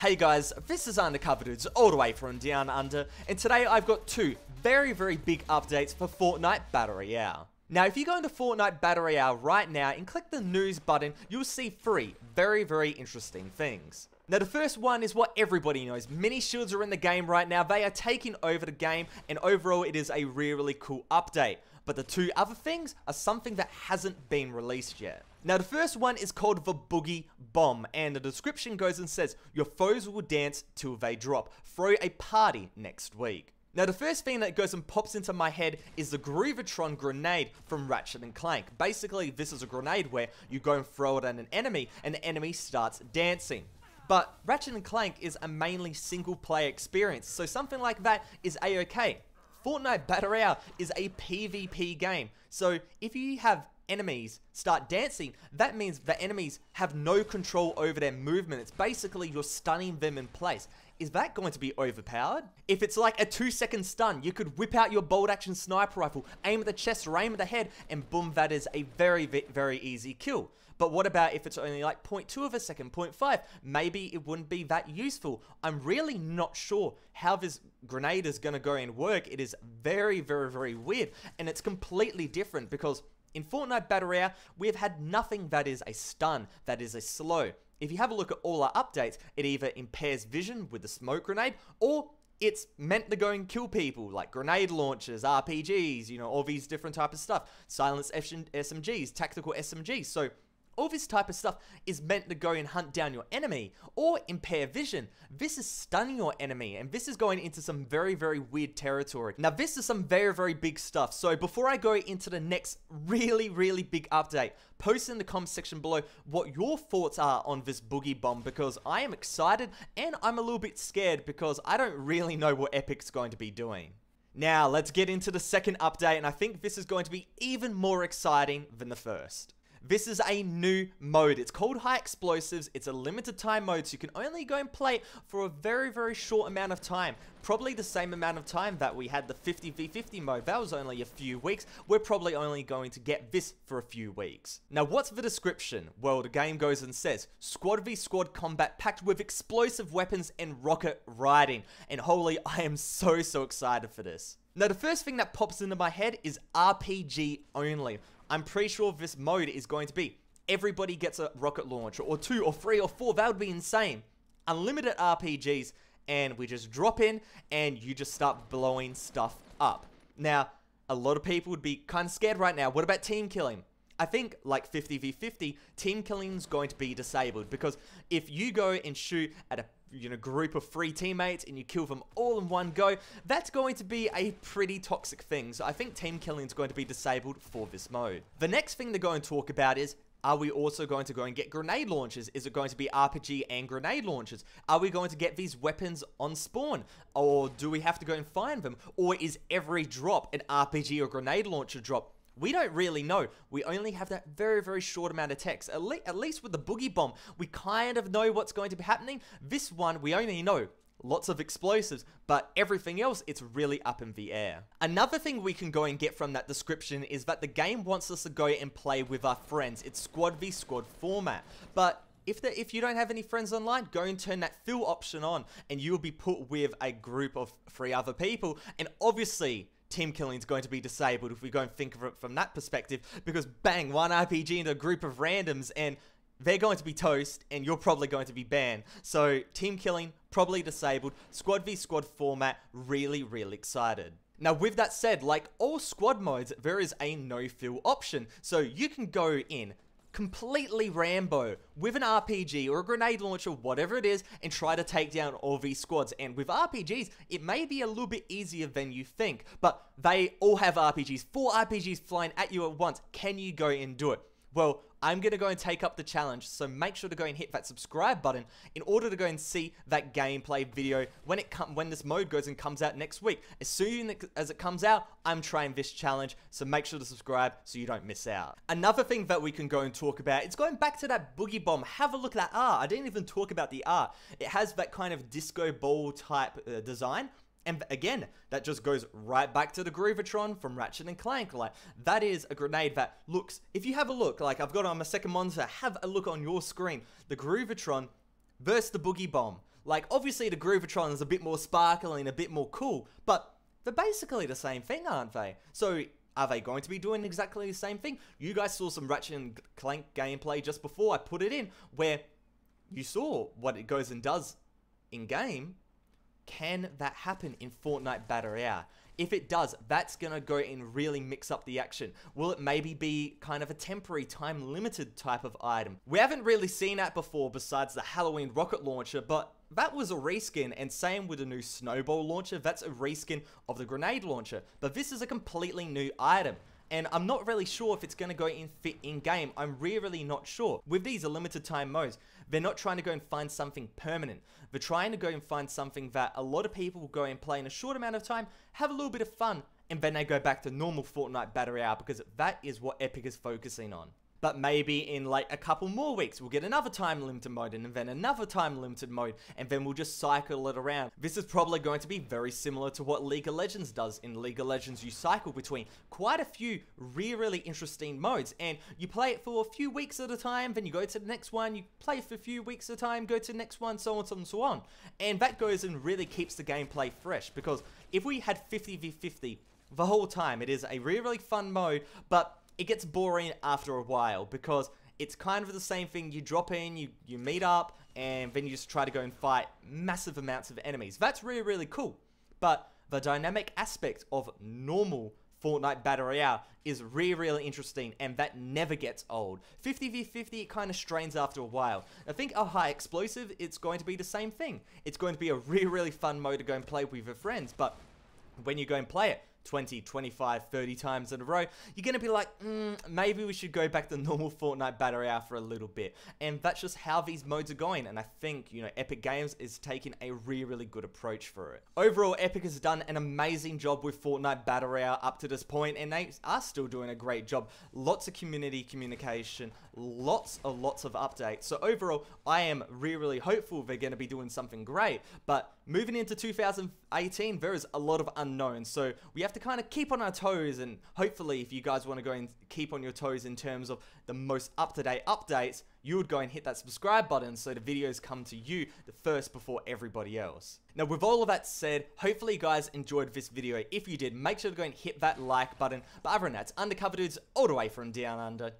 Hey guys, this is Undercover Dudes all the way from Down Under, and today I've got two very big updates for Fortnite Battle Royale. Now, if you go into Fortnite Battle Royale right now and click the news button, you'll see three very interesting things. Now, the first one is what everybody knows. Mini shields are in the game right now. They are taking over the game, and overall, it is a really cool update. But the two other things are something that hasn't been released yet. Now, the first one is called the Boogie Bomb, and the description goes and says, your foes will dance till they drop. Throw a party next week. Now, the first thing that goes and pops into my head is the Groovitron grenade from Ratchet and Clank. Basically, this is a grenade where you go and throw it at an enemy, and the enemy starts dancing. But Ratchet and Clank is a mainly single-player experience, so something like that is a-okay. Fortnite Battle Royale is a PvP game, so if you have enemies start dancing, that means the enemies have no control over their movement. It's basically you're stunning them in place. Is that going to be overpowered? If it's like a 2-second stun, you could whip out your bolt action sniper rifle, aim at the chest or aim at the head, and boom, that is a very easy kill. But what about if it's only like 0.2 of a second, 0.5? Maybe it wouldn't be that useful. I'm really not sure how this grenade is going to go and work. It is very weird, and it's completely different because in Fortnite Battle Royale, we've had nothing that is a stun, that is a slow. If you have a look at all our updates, it either impairs vision with the smoke grenade, or it's meant to go and kill people, like grenade launchers, RPGs, you know, all these different type of stuff. Silenced SMGs, tactical SMGs, so all this type of stuff is meant to go and hunt down your enemy or impair vision. This is stunning your enemy, and this is going into some very weird territory. Now, this is some very big stuff. So before I go into the next really big update, post in the comment section below what your thoughts are on this Boogie Bomb, because I am excited and I'm a little bit scared because I don't really know what Epic's going to be doing. Now, let's get into the second update, and I think this is going to be even more exciting than the first. This is a new mode. It's called High Explosives. It's a limited time mode, so you can only go and play it for a very short amount of time. Probably the same amount of time that we had the 50v50 mode. That was only a few weeks. We're probably only going to get this for a few weeks. Now, what's the description? Well, the game goes and says, squad v squad combat packed with explosive weapons and rocket riding. And holy, I am so excited for this. Now, the first thing that pops into my head is RPG only. I'm pretty sure this mode is going to be everybody gets a rocket launcher, or 2 or 3 or 4. That would be insane. Unlimited RPGs, and we just drop in and you just start blowing stuff up. Now, a lot of people would be kind of scared right now. What about team killing? I think like 50v50, team killing is going to be disabled, because if you go and shoot at a group of 3 teammates and you kill them all in one go, that's going to be a pretty toxic thing. So I think team killing is going to be disabled for this mode. The next thing to go and talk about is, are we also going to go and get grenade launchers? Is it going to be RPG and grenade launchers? Are we going to get these weapons on spawn? Or do we have to go and find them? Or is every drop an RPG or grenade launcher drop? We don't really know. We only have that very short amount of text. At least with the Boogie Bomb, we kind of know what's going to be happening. This one, we only know lots of explosives, but everything else, it's really up in the air. Another thing we can go and get from that description is that the game wants us to go and play with our friends. It's squad v squad format. But if you don't have any friends online, go and turn that fill option on, and you will be put with a group of 3 other people. And obviously, team killing is going to be disabled if we go and think of it from that perspective, because bang, one RPG into a group of randoms and they're going to be toast and you're probably going to be banned. So team killing, probably disabled. Squad v squad format, really excited. Now, with that said, like all squad modes, there is a no fill option. So you can go in completely Rambo with an RPG or a grenade launcher, whatever it is, and try to take down all these squads. And with RPGs, it may be a little bit easier than you think, but they all have RPGs. 4 RPGs flying at you at once. Can you go and do it? Well, I'm going to go and take up the challenge, so make sure to go and hit that subscribe button in order to go and see that gameplay video when this mode goes and comes out next week. As soon as it comes out, I'm trying this challenge, so make sure to subscribe so you don't miss out. Another thing that we can go and talk about, it's going back to that Boogie Bomb. Have a look at that art. I didn't even talk about the art. It has that kind of disco ball type design. And again, that just goes right back to the Groovitron from Ratchet and Clank. Like, that is a grenade that looks, if you have a look, like I've got it on my second monitor, have a look on your screen. The Groovitron versus the Boogie Bomb. Like, obviously the Groovitron is a bit more sparkly and a bit more cool, but they're basically the same thing, aren't they? So, are they going to be doing exactly the same thing? You guys saw some Ratchet and Clank gameplay just before I put it in, where you saw what it goes and does in-game. Can that happen in Fortnite Battle Royale? If it does, that's going to go and really mix up the action. Will it maybe be kind of a temporary, time-limited type of item? We haven't really seen that before besides the Halloween rocket launcher, but that was a reskin, and same with the new snowball launcher, that's a reskin of the grenade launcher. But this is a completely new item. And I'm not really sure if it's going to go and fit in-game. I'm really not sure. With these limited time modes, they're not trying to go and find something permanent. They're trying to go and find something that a lot of people will go and play in a short amount of time, have a little bit of fun, and then they go back to normal Fortnite Battle Royale, because that is what Epic is focusing on. But maybe in like a couple more weeks, we'll get another time limited mode and then another time limited mode, and then we'll just cycle it around. This is probably going to be very similar to what League of Legends does. In League of Legends, you cycle between quite a few really interesting modes, and you play it for a few weeks at a time, then you go to the next one, you play for a few weeks at a time, go to the next one, so on and so on. And that goes and really keeps the gameplay fresh, because if we had 50v50 the whole time, it is a really fun mode, but it gets boring after a while, because it's kind of the same thing. You drop in, you meet up, and then you just try to go and fight massive amounts of enemies. That's really cool. But the dynamic aspect of normal Fortnite Battle Royale is really interesting, and that never gets old. 50v50, it kind of strains after a while. I think a high explosive, it's going to be the same thing. It's going to be a really fun mode to go and play with your friends, but when you go and play it 20, 25, 30 times in a row, you're going to be like, maybe we should go back to normal Fortnite Battle Royale for a little bit. And that's just how these modes are going. And I think, you know, Epic Games is taking a really good approach for it. Overall, Epic has done an amazing job with Fortnite Battle Royale up to this point, and they are still doing a great job. Lots of community communication, lots of updates. So overall, I am really hopeful they're going to be doing something great. But moving into 2018, there is a lot of unknowns. So we have to kind of keep on our toes, and hopefully if you guys want to go and keep on your toes in terms of the most up-to-date updates, you would go and hit that subscribe button so the videos come to you the first before everybody else. Now, with all of that said, hopefully you guys enjoyed this video. If you did, make sure to go and hit that like button. But other than that, it's Undercover Dudes all the way from down under.